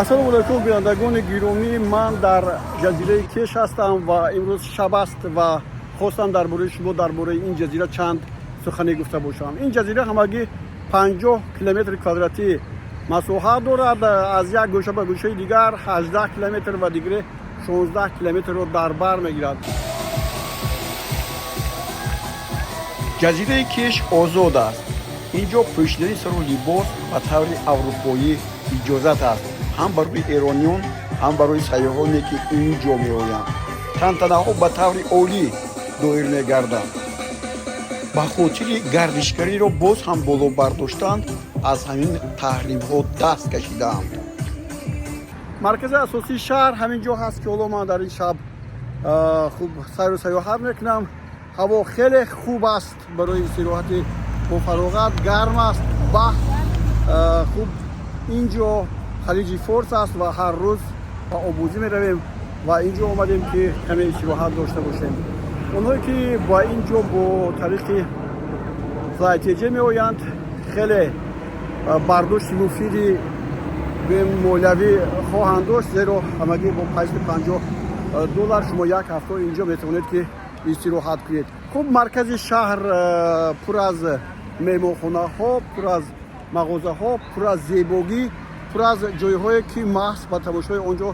ассалому алайкум бинандагони гиромӣ, ман дар ҷазираи кеш ҳастам ва имрӯз шаб аст ва хостам дар бораи шумо дар бораи ин ҷазира чанд суханӣ гуфта бошам. Ин ҷазира ҳамагӣ 50 километри квадратӣ масоҳат дорад. Аз як гӯша ба гӯшаи дигар 18 километр ва дигаре 16 километрро дар бар мегирад. ҷазираи кеш озод аст. инҷо пӯшидани сару либос ба таври аврупоӣ иҷозат аст, ҳам барои эрониён, ҳам барои сайёҳоне ки инҷо меоянд. тантанаҳо ба таври олӣ доир мегарданд. ба хотири гардишгариро боз ҳам боло бардоштанд, аз ҳамин таҳримҳо даст кашидаанд. маркази асосии шаҳр ҳамин ҷо ҳаст ки ҳоло ман дар ин шаб хуб сайру сайёҳат мекунам. ҳаво хеле хуб аст барои истироҳати бо фароғат, гарм аст, баҳр хуб. инҷо халиҷи форс аст ва ҳар рӯз ба обӯзӣ меравем ва инҷо омадем ки каме истироҳат дошта бошем. онҳое ки ба инҷо бо тариқи флайтеҷе меоянд хеле бардошти муфиди молиявӣ хоҳанд дошт, зеро ҳамагӣ бо $50 шумо як ҳафта инҷо метавонед ки истироҳат кунед. хуб, маркази шаҳр пур аз меҳмонхонаҳо, пур аз мағозаҳо, пур аз зебогӣ, пур аз ҷойҳое ки маҳз ба тамошои он ҷо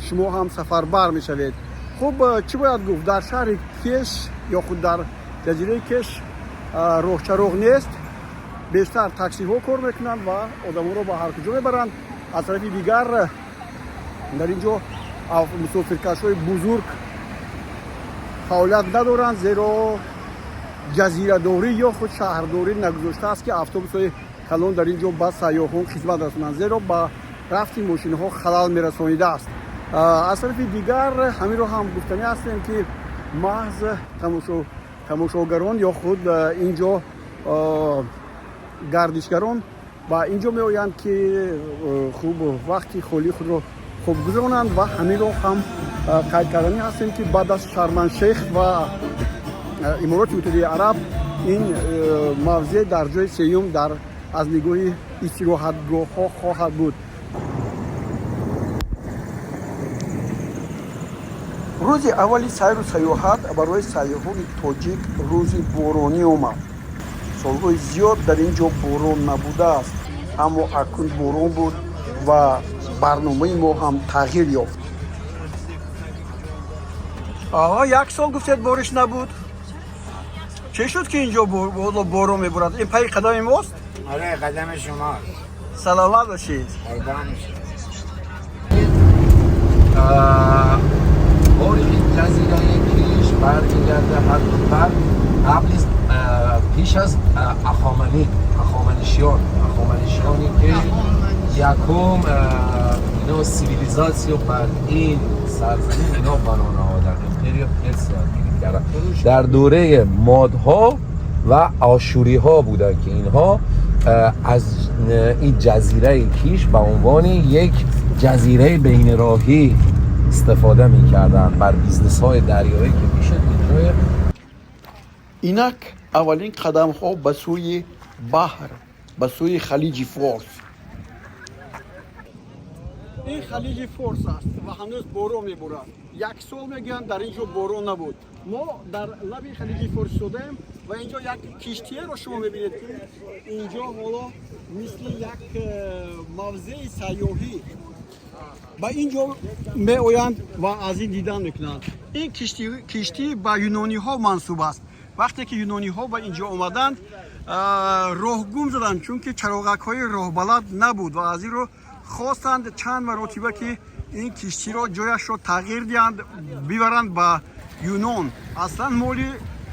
шумо ҳам сафарбар мешавед. хуб, чӣ бояд гуфт? дар шаҳри кеш ё худ дар ҷазираи кеш роҳчароғ нест. бештар таксиҳо кор мекунанд ва одамонро ба ҳар куҷо мебаранд. аз тарафи дигар дар ин ҷо мусофиркашҳои бузург фаъолият надоранд, зеро ҷазирадорӣ ё худ шаҳрдорӣ нагузоштааст ки автобусҳои калон дар ин ҷо ба сайёҳон хизмат расонанд, зеро ба рафти мошинаҳо халал мерасонидааст. аз тарафи дигар ҳаминро ҳам гуфтанӣ ҳастем ки маҳз тамошогарон ё худ ин ҷо гардишгарон ба ин ҷо меоянд ки хуб вақти холии худро хуб гузаронанд ва ҳаминро ҳам қайд карданӣ ҳастем ки баъд аз шарманшейх ва имороти муттаҳидаи араб ин мавзеъ дар ҷои сеюм дар аз нигоҳи истироҳатгоҳҳо хоҳад буд. рӯзи аввали сайру сайёҳат барои сайёҳони тоҷик рӯзи боронӣ омад. солҳои зиёд дар ин ҷо борон набудааст, аммо акнун борон буд ва барномаи мо ҳам тағйир ёфт. як сол гуфтед бориш набуд? چه شد که اینجا بارون میبارد؟ این پای قدم ماست؟ آره، قدم شماست. سلامت باشید. قربان بشید. باری جزیره کیش برمیگرده حداقل قبل پیش از اخامنشیانی که یکم اینا سیویلیزاسیون بر این سرزمین اینا بنا نهادن. امپریوم پرسیا در دوره مادها و آشوری ها بودن که اینها از این جزیره کیش به عنوان یک جزیره بین راهی استفاده میکردن بر بیزنس های دریایی که میشد اینجای. اینک اولین قدم ها به سوی بحر، به سوی خلیج فارس. این خلیج فارس است و هنوز بارون میبارد. یک سال میگن در اینجا بارون نبود. ما در لب خلیج فارس شدیم و اینجا یک کشتی رو شما میبینید که اینجا حالا مثل یک موضع سیاحی با اینجا میآیند و از این دیدن میکنند. این کشتی با یونانی ها منسوب است. وقتی که یونانی ها به اینجا آمدند راه گم زدند، چون که چراغک های راه بلد نبود و از این رو خواستند چند مرتبه که این کشتی را جایش را تغییر دهند ببرند به یونان. اصلا مولی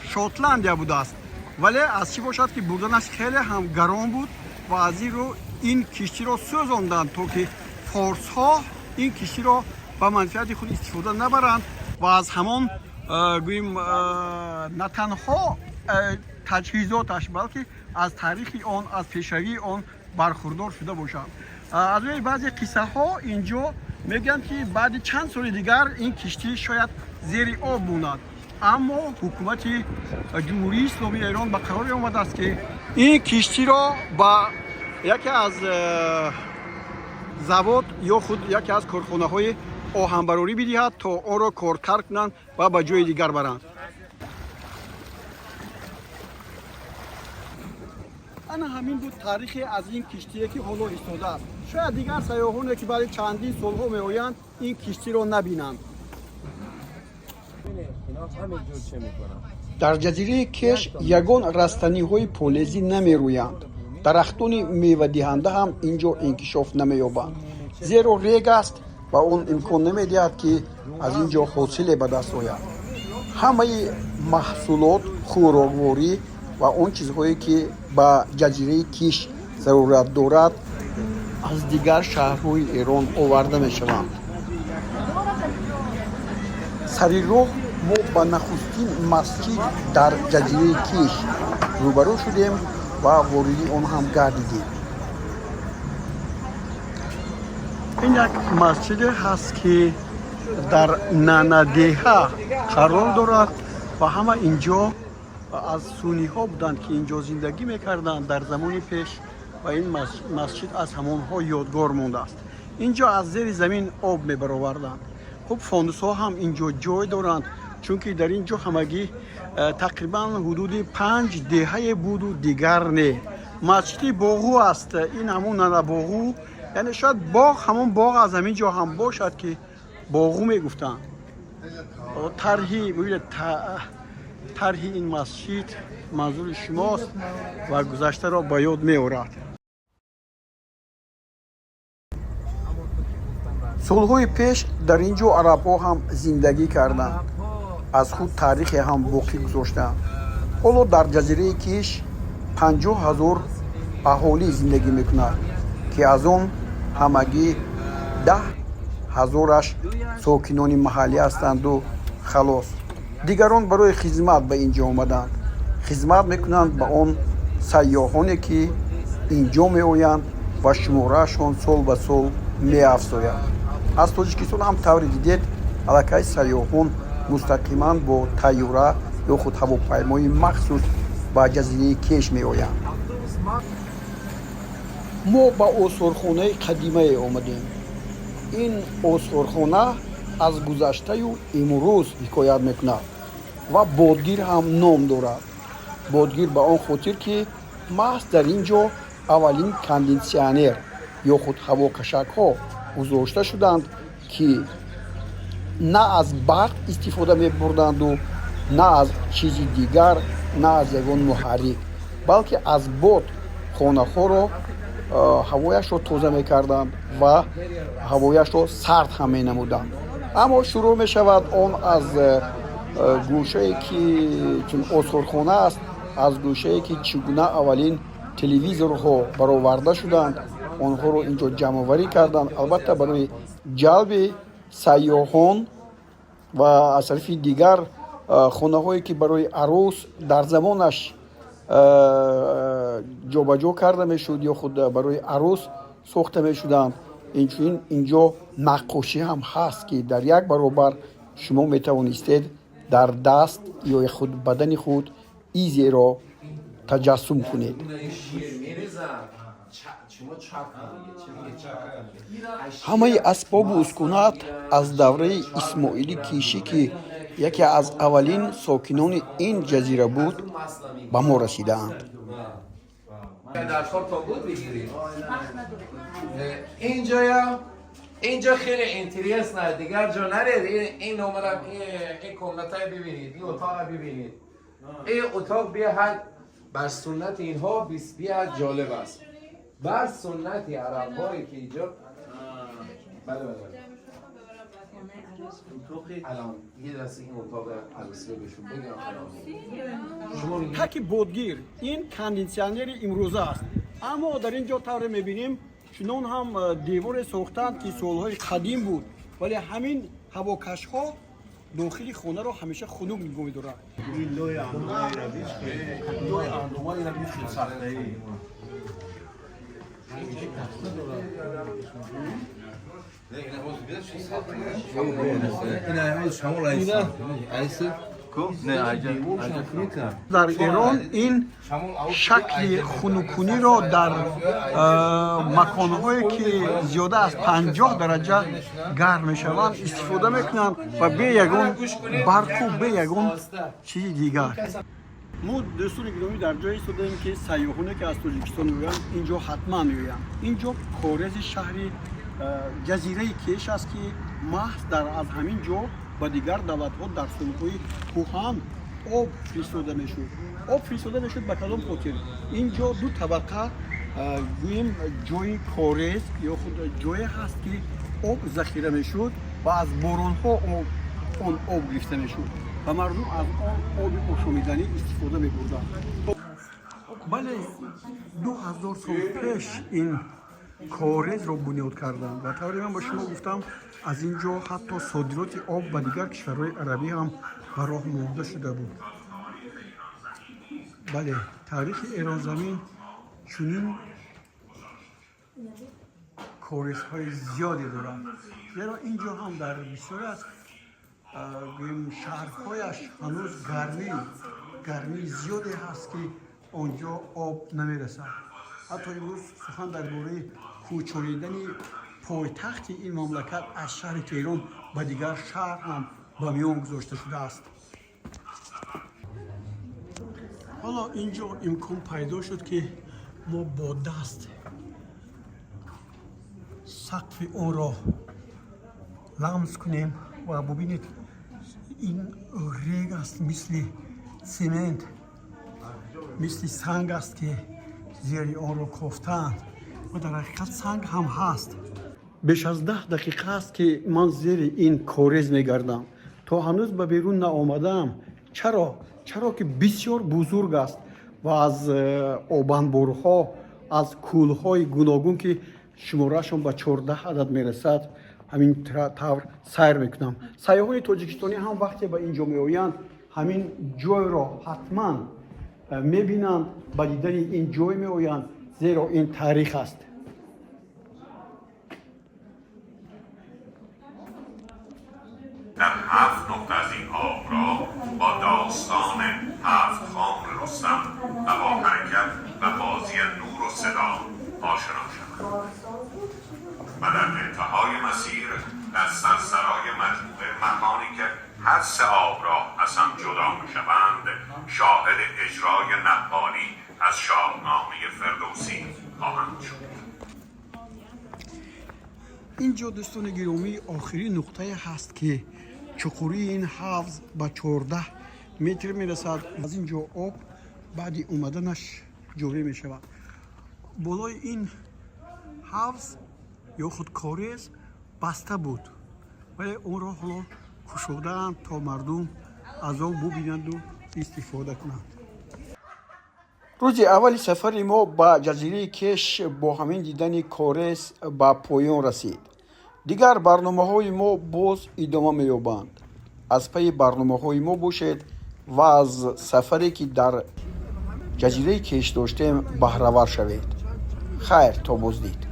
شوتلندیا بوده است، ولی از چی باشد که بردنش خیلی هم گران بود و از این رو این کشتی را سوزاندند تا که فارس ها این کشتی را به منفعت خود استفاده نبرند و از همان گوییم نه تنها تجهیزاتش بلکه از تاریخ آن، از پیشروی آن برخوردار شده باشند. از روی بعضی قصه ها اینجا میگن که بعد چند سال دیگر این کشتی شاید زیر آب موند، اما حکومت جمهوری اسلامی ایران به قرار آمده است که این کشتی را با یکی از завод ё худ яке аз корхонаҳои оҳанбарорӣ бидиҳад, то онро коркар кунанд ва ба ҷои дигар баранд. ана ҳамин буд таърихе аз ин киштие ки ҳоло истодааст. шояд дигар сайёҳоне ки баъди чандин солҳо меоянд ин киштиро набинанд. дар ҷазираи кеш ягон растаниҳои полезӣ намерӯянд. дарахтони мевадиҳанда ҳам ин ҷо инкишоф намеёбанд, зеро рег аст ва он имкон намедиҳад ки аз ин ҷо ҳосиле ба даст ояд. ҳамаи маҳсулот, хӯрокворӣ ва он чизҳое ки ба ҷазираи киш зарурат дорад аз дигар шаҳрҳои эрон оварда мешаванд. сари роҳ мо ба нахустин масҷид дар ҷазираи киш рӯбарӯ шудем ва вориди он ҳам гардидем. ин як масҷиде ҳаст ки дар нанадеҳа қарор дорад ва ҳама инҷо аз сунниҳо буданд ки инҷо зиндагӣ мекарданд дар замони пеш ва ин масҷид аз ҳамонҳо ёдгор мондааст. инҷо аз зери замин об мебароварданд. хуб фонусҳо ҳам инҷо ҷой доранд, чунки дар ин ҷо ҳамагӣ тақрибан ҳудуди 5 деҳае буду дигар не. масҷиди боғу аст, ин ҳамон нанабоғу, яъне шояд боғ ҳамон боғ аз ҳамин ҷо ҳам бошад ки боғу мегуфтанд. тарҳи ин масҷид манзури шумост ва гузаштаро ба ёд меорад. солҳои пеш дар ин ҷо арабҳо ҳам зиндагӣ карданд, аз худ таърихе ҳам боқӣ гузоштанд. ҳоло дар ҷазираи киш 50 000 аҳолӣ зиндагӣ мекунад, ки аз он ҳамагӣ 10 000-аш сокинони маҳаллӣ ҳастанду халос. дигарон барои хизмат ба ин ҷо омаданд. хизмат мекунанд ба он сайёҳоне ки ин ҷо меоянд ва шумораашон сол ба сол меафзояд. аз тоҷикистон ҳам тавре дидед, аллакай сайёҳон мустақиман бо тайёра ё худ ҳавопаймои махсус ба ҷазираи кеш меоянд. мо ба осорхонаи қадимае омадем. ин осорхона аз гузаштаю имрӯз ҳикоят мекунад ва бодгир ҳам ном дорад. бодгир ба он хотир ки маҳз дар ин ҷо аввалин кондитсионер ё худ ҳавокашакҳо гузошта шуданд ки на аз барқ истифода мебурданду на аз чизи дигар, на аз ягон муҳаррик, балки аз бод хонаҳоро ҳавояшро тоза мекарданд ва ҳавояшро сард ҳам менамуданд. аммо шурӯъ мешавад он аз гӯшае ки чун осорхона аст, аз гӯшае ки чӣ гуна аввалин телевизорҳо бароварда шуданд, онҳоро инҷо ҷамъоварӣ карданд, албатта барои ҷалби сайёҳон ва аз тарафи дигар хонаҳое ки барои арӯс дар замонаш ҷобаҷо карда мешуд ё худ барои арӯс сохта мешуданд. инчунин инҷо наққошӣ ҳам ҳаст ки дар як баробар шумо метавонистед дар даст ё худ бадани худ изеро таҷассум кунед. ҳамаи асбобу ускунат аз давраи исмоили кишӣ ки яке аз аввалин сокинони ин ҷазира буд ба мо расидаанд. اینجا خیلی اینتریس نه دیگر جا نرید. این نمره این کمنته ببینید، این اتاق ببینید. این اتاق بیاد بر سنت اینها بیاد جالب است. بر سنت عرب هایی که اینجا بله الان یه دسته این اتاق عروسی رو بهشون بگم. تاکی بودگیر این کاندیسیونری امروزه است، اما در اینجا طور میبینیم چنان هم دیوار ساختند که سالهای قدیم بود، ولی همین هواکش ها داخل خانه رو همیشه خنک نگاه می‌دارند. این لوی اندومای رویش خیلی سخته ای. این همون شما رئیس در ایران این شکل خنکونی را در مکانهایی که زیاده از 50 درجه گرم میشوند استفاده میکنند و به یگان برق و به یگان چیز دیگر. ما دوستان گرامی در جایی ایستادیم که سیاحانی که از تاجیکستان میآیند اینجا حتما میآیند. اینجا کورز شهری جزیره کش است که محض در از همین جا با دیگر دولت‌ها در سالهای کهن آب فرستاده میشد. آب فرستاده میشد به کدام خاطر؟ اینجا دو طبقه گوییم جای کورز یا خود جایی هست که آب ذخیره میشد و از باران‌ها آن آب گرفته میشد و مردم از آن آب آشامیدنی استفاده می‌بردند. بله 2000 سال پیش این کورز رو بنیاد کردند و طوری من با شما گفتم از اینجا حتی صادرات آب به دیگر کشورهای عربی هم به راه مانده شده بود. بله تاریخ ایران زمین چنین کورزهای زیادی دارند، زیرا اینجا هم در بسیاری از شهرهایش هنوز گرمی زیادی هست که آنجا آب نمیرسد. حتی امروز سخن درباره کوچولیدن پایتخت این مملکت از شهر تهران به دیگر شهر هم به میان گذاشته شده است. حالا اینجا امکان پیدا شد که ما با دست سقف آن را لمس کنیم و ببینید این ریگ است، مثل سیمنت، مثل سنگ است که زیر آن را کوفتند و در حقیقت سنگ هم هست. بیش از 10 دقیقه است که من زیر این کورز میگردم تا هنوز به بیرون نآمدم. چرا که بسیار بزرگ است و از آبانبارها، از کولهای گوناگون که شمارهشان به 14 عدد میرسد همین طور سیر میکنم. سیاحان تاجیکستانی هم وقتی به اینجا میآیند همین جای را حتما میبینند، به دیدن این جای میآیند زیرا این تاریخ است. در 7 نقطه از این آبراه با داستان 7 خان رستم و با حرکت و بازی نور و صدا آشنا شدند و در انتهای مسیر در سرسرای مجموعه مکانی که هر 3 آبراه از هم جدا میشوند شاهد اجرای نقالی از شاهنامه فردوسی خواهند شد. اینجا دوستان گرامی آخرین نقطه هست که چقوری این حوض به 14 متر میرسد. از اینجا آب بعد اومدنش جاری می شود. بالای این حوض یا خود کورز بسته بود ولی اون را حالا گشودند تا مردم از آن ببینند و استفاده کنند. روز اولی سفر ما به جزیره کش با همین دیدن کورز به پایان رسید. دیگر برنامه‌های ما باز ادامه می‌یابند. از پی برنامه‌های ما باشید و از سفری که در جزیره کش داشتیم بهره‌ور شوید. خیر تا بازدید.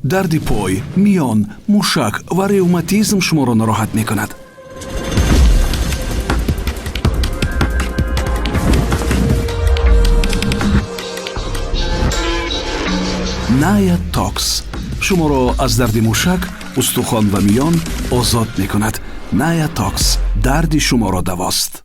درد پای، میان، موشک و ریوماتیسم شما را ناراحت می کند. نایت تاکس شما را از درد موشک، استخوان و میان آزاد می کند. نایت تاکس درد شما را دواست.